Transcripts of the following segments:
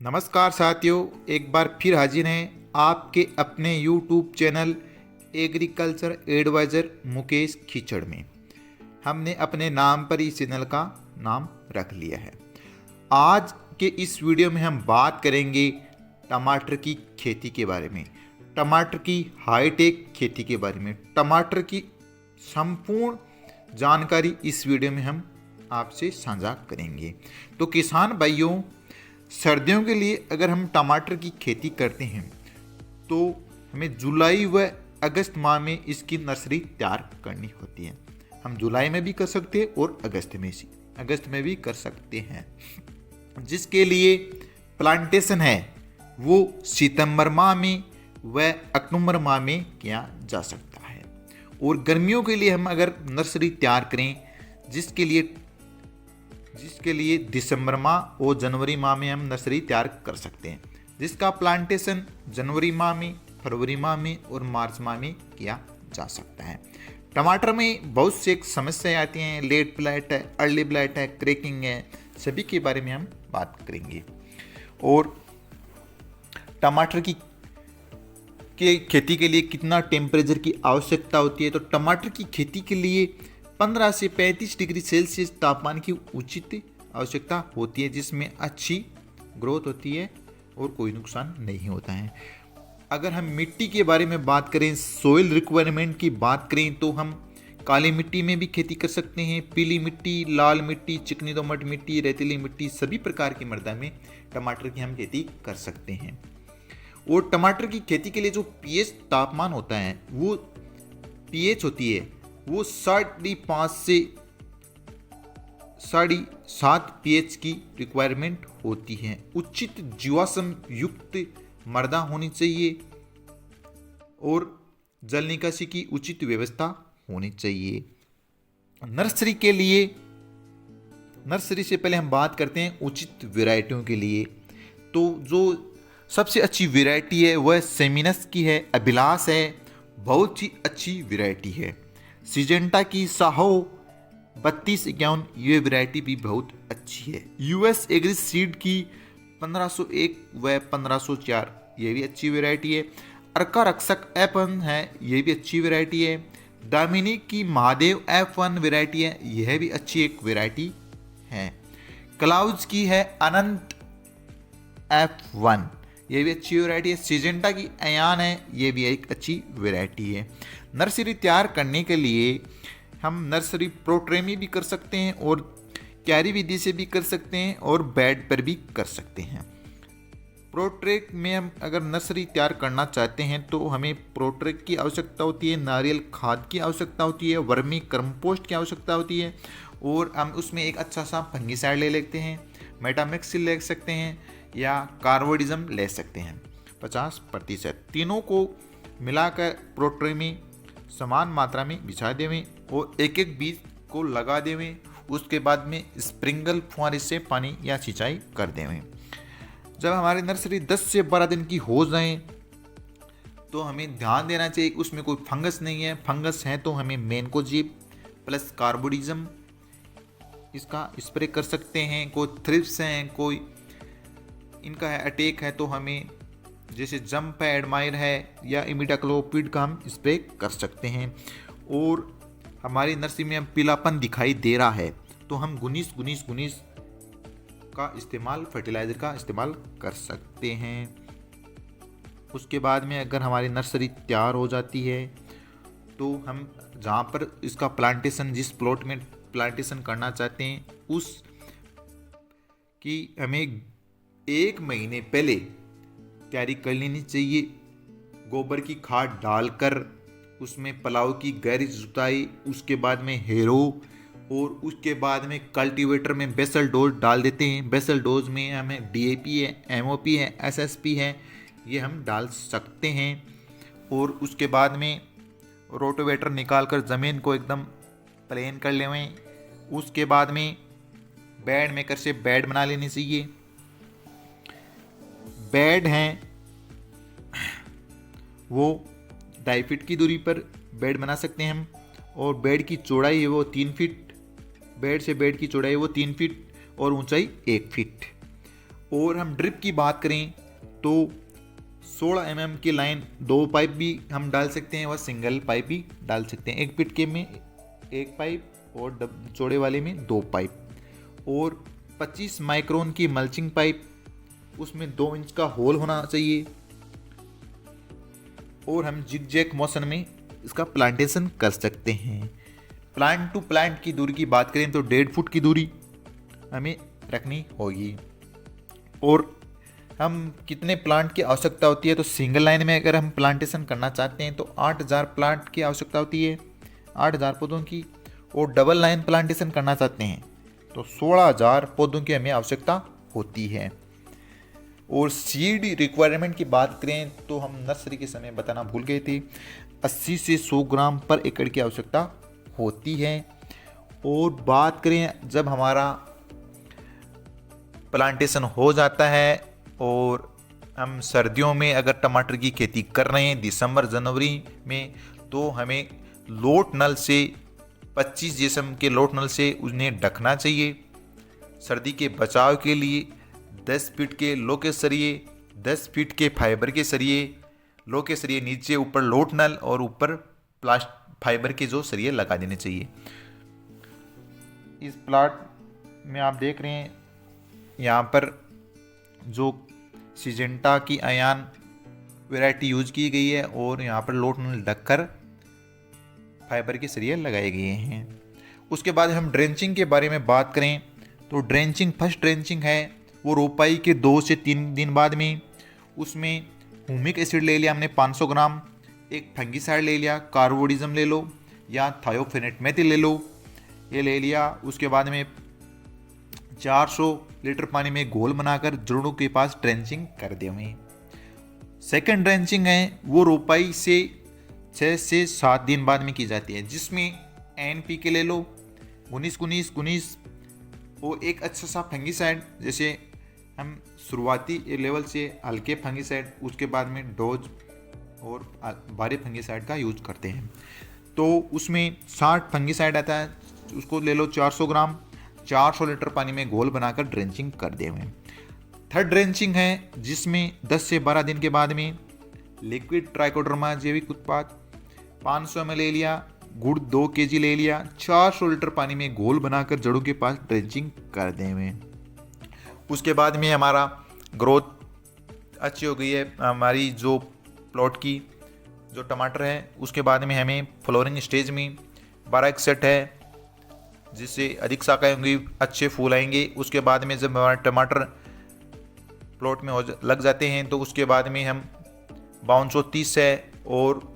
नमस्कार साथियों, एक बार फिर हाजिर हैं आपके अपने YouTube channel agriculture adviser Mukesh Khichad में। हमने अपने नाम पर इस चैनल का नाम रख लिया है। आज के इस वीडियो में हम बात करेंगे टमाटर की खेती के बारे में, टमाटर की हाईटेक खेती के बारे में। टमाटर की संपूर्ण जानकारी इस वीडियो में हम आपसे साझा करेंगे। तो किसान भाइयों, सर्दियों के लिए अगर हम टमाटर की खेती करते हैं तो हमें जुलाई व अगस्त माह में इसकी नर्सरी तैयार करनी होती है। हम जुलाई में भी कर सकते हैं और अगस्त में भी कर सकते हैं। जिसके लिए प्लांटेशन है वो सितंबर माह में व अक्टूबर माह में किया जा सकता है। और गर्मियों के लिए हम अगर नर्सरी तैयार करें जिसके लिए दिसंबर माह और जनवरी माह में हम नर्सरी तैयार कर सकते हैं, जिसका प्लांटेशन जनवरी माह में, फरवरी माह में और मार्च माह में किया जा सकता है। टमाटर में बहुत से समस्याएं आती हैं, लेट ब्लाइट है, अर्ली ब्लाइट है, क्रैकिंग है, सभी के बारे में हम बात करेंगे। और टमाटर की खेती के लिए कितना टेम्परेचर की आवश्यकता होती है, तो टमाटर की खेती के लिए 15 से 35 डिग्री सेल्सियस तापमान की उचित आवश्यकता होती है, जिसमें अच्छी ग्रोथ होती है और कोई नुकसान नहीं होता है। अगर हम मिट्टी के बारे में बात करें, सोइल रिक्वायरमेंट की बात करें, तो हम काली मिट्टी में भी खेती कर सकते हैं, पीली मिट्टी, लाल मिट्टी, चिकनी दोमट मिट्टी, रेतीली मिट्टी, सभी प्रकार की मृदा में टमाटर की हम खेती कर सकते हैं। और टमाटर की खेती के लिए जो पीएच तापमान होता है, वो पीएच होती है वो 5.5 से 7.5 पीएच की रिक्वायरमेंट होती है। उचित जीवाश्म युक्त मृदा होनी चाहिए और जल निकासी की उचित व्यवस्था होनी चाहिए। नर्सरी से पहले हम बात करते हैं उचित वैरायटियों के लिए। तो जो सबसे अच्छी वैरायटी है वह सेमिनस की है, अभिलाष है, बहुत ही अच्छी वैरायटी है। सिजेंटा की साहो 3251 ये वैरायटी भी बहुत अच्छी है। यूएस एग्री सीड की 1501 व 1504 ये भी अच्छी वैरायटी है। अर्का रक्षक F1 है, ये भी अच्छी वैरायटी है। दामिनी की महादेव F1 वैरायटी है, यह भी अच्छी एक वैरायटी है। क्लाउज की है अनंत F1, ये भी अच्छी वैरायटी है। सिजेंटा की अयान है, ये भी एक अच्छी वैरायटी है। नर्सरी तैयार करने के लिए हम नर्सरी प्रोट्रे में भी कर सकते हैं और क्यारी विधि से भी कर सकते हैं और बेड पर भी कर सकते हैं। प्रोट्रे में हम अगर नर्सरी तैयार करना चाहते हैं तो हमें प्रोट्रे की आवश्यकता होती है, नारियल खाद की आवश्यकता होती है, वर्मी कंपोस्ट की आवश्यकता होती है और हम उसमें एक अच्छा सा फंगीसाइड ले लेते हैं, मेटामिक्सिल ले सकते हैं या कार्बोडिज्म ले सकते हैं 50%। तीनों को मिलाकर प्रोट्रे में समान मात्रा में बिछा देवें और एक एक बीज को लगा देवें। उसके बाद में स्प्रिंकल फुहारे से पानी या सिंचाई कर देवें। जब हमारी नर्सरी 10 से 12 दिन की हो जाए तो हमें ध्यान देना चाहिए कि उसमें कोई फंगस नहीं है। फंगस है तो हमें मैनकोजेब प्लस कार्बोडिज्म इसका स्प्रे कर सकते हैं। कोई थ्रिप्स हैं, कोई इनका अटैक है तो हमें जैसे जंप है, एडमायर है या इमिडाक्लोपिड का हम स्प्रे कर सकते हैं। और हमारी नर्सरी में पीलापन दिखाई दे रहा है तो हम गुनीस का इस्तेमाल, फर्टिलाइज़र का इस्तेमाल कर सकते हैं। उसके बाद में अगर हमारी नर्सरी तैयार हो जाती है तो हम जहाँ पर इसका प्लांटेशन, जिस प्लॉट में प्लांटेशन करना चाहते हैं, उस की हमें 1 महीने पहले तैयारी कर लेनी चाहिए। गोबर की खाद डालकर उसमें पलाव की गहरी जुताई, उसके बाद में हेरो और उसके बाद में कल्टीवेटर में बेसल डोज डाल देते हैं। बेसल डोज में हमें DAP है, MOP है, SSP है, ये हम डाल सकते हैं। और उसके बाद में रोटोवेटर निकाल कर ज़मीन को एकदम प्लेन कर लें। उसके बाद में बेड मेकर से बेड बना लेनी चाहिए। बेड हैं वो 2.5 फीट की दूरी पर बेड बना सकते हैं हम। और बेड की चौड़ाई है वो 3 फीट, बेड से बेड की चौड़ाई वो 3 फीट और ऊंचाई 1 फीट। और हम ड्रिप की बात करें तो 16 mm की लाइन 2 पाइप भी हम डाल सकते हैं, वह सिंगल पाइप भी डाल सकते हैं। एक पिटके में 1 पाइप और चौड़े वाले में 2 पाइप। और 25 माइक्रोन की मल्चिंग पाइप, उसमें 2 इंच का होल होना चाहिए। और हम जिग-जैग मोशन में इसका प्लांटेशन कर सकते हैं। प्लांट टू प्लांट की दूरी की बात करें तो 1.5 फुट की दूरी हमें रखनी होगी। और हम कितने प्लांट की आवश्यकता होती है, तो सिंगल लाइन में अगर हम प्लांटेशन करना चाहते हैं तो 8000 प्लांट की आवश्यकता होती है, 8000 पौधों की। और डबल लाइन प्लांटेशन करना चाहते हैं तो 16000 पौधों की हमें आवश्यकता होती है। और सीड रिक्वायरमेंट की बात करें तो हम नर्सरी के समय बताना भूल गए थे, 80 से 100 ग्राम पर एकड़ की आवश्यकता होती है। और बात करें जब हमारा प्लांटेशन हो जाता है और हम सर्दियों में अगर टमाटर की खेती कर रहे हैं दिसंबर जनवरी में, तो हमें लोट नल से 25 जीएसएम के लोट नल से उन्हें ढकना चाहिए। सर्दी के बचाव के लिए 10 फीट के लो के सरिये, 10 फीट के फाइबर के सरिये, लो के सरिये नीचे, ऊपर लोट नल और ऊपर फाइबर के जो सरिये लगा देने चाहिए। इस प्लाट में आप देख रहे हैं यहाँ पर जो सिजेंटा की अयान वैरायटी यूज की गई है और यहाँ पर लोट नल ढककर फाइबर के सरिये लगाए गए हैं। उसके बाद हम ड्रेंचिंग के बारे में बात करें तो ड्रेंचिंग, फर्स्ट ड्रेंचिंग है वो रोपाई के 2 से 3 दिन बाद में। उसमें ह्यूमिक एसिड ले लिया हमने 500 ग्राम, एक फंगिसाइड ले लिया, कार्बोडिज्म ले लो या थायोफेनेट मेथिल ले लो, ये ले लिया। उसके बाद में 400 लीटर पानी में घोल बनाकर जड़ों के पास ड्रेंचिंग कर दें। सेकंड ड्रेंचिंग है वो रोपाई से 6 से 7 दिन बाद में की जाती है, जिसमें NPK ले लो 19-19-19 वो एक अच्छा सा फंगिसाइड, जैसे हम शुरुआती लेवल से हल्के फंगिसाइड, उसके बाद में डोज और भारी फंगिसाइड का यूज करते हैं। तो उसमें 60 फंगिसाइड आता है, उसको ले लो 400 ग्राम, 400 लीटर पानी में घोल बनाकर ड्रेंचिंग कर दे हुए। थर्ड ड्रेंचिंग है जिसमें 10 से 12 दिन के बाद में लिक्विड ट्राइकोडर्मा जैविक उत्पाद 500 ml ले लिया, गुड़ 2 kg ले लिया, 400 लीटर पानी में घोल बनाकर जड़ों के पास ड्रेंचिंग कर दें हुए। उसके बाद में हमारा ग्रोथ अच्छी हो गई है हमारी जो प्लॉट की जो टमाटर है। उसके बाद में हमें फ्लोरिंग स्टेज में 1261 है, जिससे अधिक शाखाएं होंगी, अच्छे फूल आएंगे। उसके बाद में जब हमारे टमाटर प्लॉट में लग जाते हैं तो उसके बाद में हम 5230 है और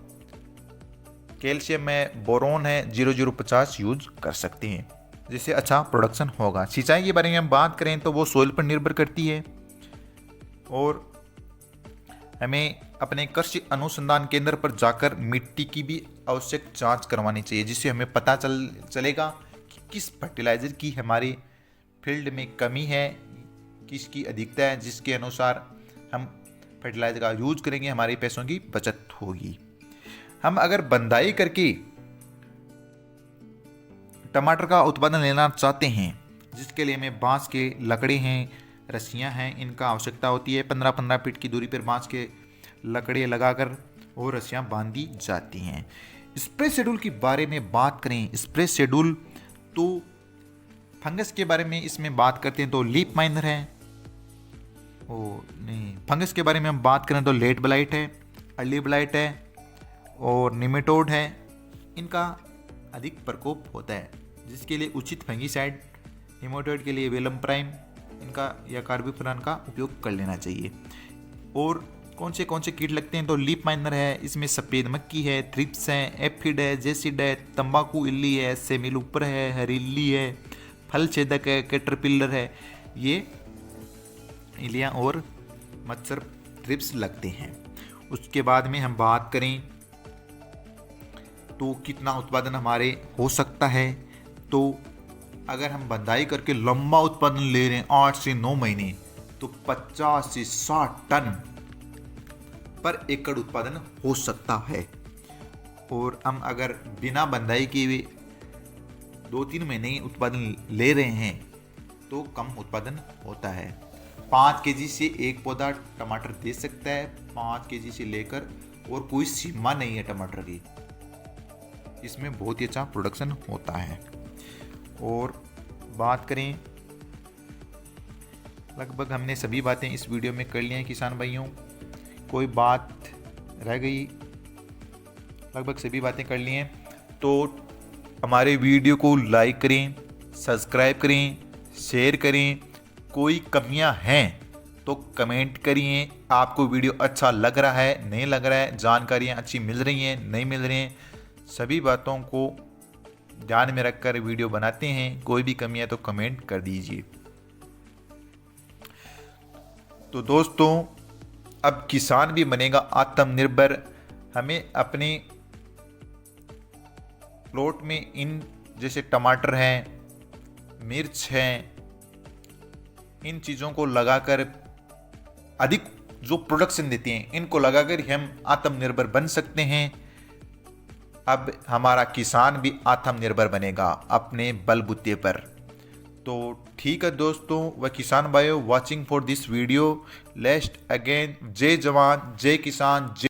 कैल्शियम है, बोरोन है 0050 यूज कर सकते हैं, जिससे अच्छा प्रोडक्शन होगा। सिंचाई के बारे में हम बात करें तो वो सोइल पर निर्भर करती है और हमें अपने कृषि अनुसंधान केंद्र पर जाकर मिट्टी की भी आवश्यक जांच करवानी चाहिए, जिससे हमें पता चलेगा कि किस फर्टिलाइज़र की हमारे फील्ड में कमी है, किसकी अधिकता है, जिसके अनुसार हम फर्टिलाइज़र का यूज करेंगे हमारे पैसों की बचत होगी। हम अगर बंदाई करके टमाटर का उत्पादन लेना चाहते हैं, जिसके लिए हमें बांस के लकड़े हैं, रस्सियां हैं, इनका आवश्यकता होती है। 15-15 फीट की दूरी पर बांस के लकड़े लगाकर और रस्सियां बांधी जाती हैं। स्प्रे शेड्यूल के बारे में बात करें, स्प्रे शेड्यूल तो फंगस के बारे में इसमें बात करते हैं तो लीफ माइनर है, नहीं फंगस के बारे में हम बात करें तो लेट ब्लाइट है, अर्ली ब्लाइट है और निमेटोड है। इनका अधिक प्रकोप होता है, जिसके लिए उचित फंगिसाइड, निमेटोड के लिए वेलम प्राइम इनका या कार्बोफ्यूरॉन का उपयोग कर लेना चाहिए। और कौन से कीट लगते हैं तो लीफ माइनर है, इसमें सफ़ेद मक्खी है, थ्रिप्स है, एफिड है, जेसिड है, तंबाकू इल्ली है, सेमिलुपर है, हरिल्ली है, फल छेदक है, कैटरपिलर है, ये इलियाँ और मच्छर थ्रिप्स लगते हैं। उसके बाद में हम बात करें तो कितना उत्पादन हमारे हो सकता है, तो अगर हम बंदाई करके लंबा उत्पादन ले रहे हैं 8 से 9 महीने तो 50 से 60 टन पर एकड़ उत्पादन हो सकता है। और हम अगर बिना बंदाई किए हुए 2-3 महीने उत्पादन ले रहे हैं तो कम उत्पादन होता है। 5 केजी से एक पौधा टमाटर दे सकता है, 5 केजी से लेकर, और कोई सीमा नहीं है टमाटर की। इसमें बहुत ही अच्छा प्रोडक्शन होता है। और बात करें, लगभग हमने सभी बातें इस वीडियो में कर ली हैं किसान भाइयों। कोई बात रह गई? लगभग सभी बातें कर ली हैं। तो हमारे वीडियो को लाइक करें, सब्सक्राइब करें, शेयर करें। कोई कमियां हैं तो कमेंट करिए। आपको वीडियो अच्छा लग रहा है, नहीं लग रहा है, जानकारियां अच्छी मिल रही हैं, नहीं मिल रही हैं, सभी बातों को ध्यान में रखकर वीडियो बनाते हैं। कोई भी कमी है तो कमेंट कर दीजिए। तो दोस्तों, अब किसान भी बनेगा आत्मनिर्भर। हमें अपने प्लॉट में इन जैसे टमाटर हैं, मिर्च हैं, इन चीज़ों को लगाकर अधिक जो प्रोडक्शन देती हैं, इनको लगाकर हम आत्मनिर्भर बन सकते हैं। अब हमारा किसान भी आत्मनिर्भर बनेगा अपने बलबूते पर। तो ठीक है दोस्तों व किसान भाइयों, watching for this video. Let's again, जय जवान, जय किसान, जय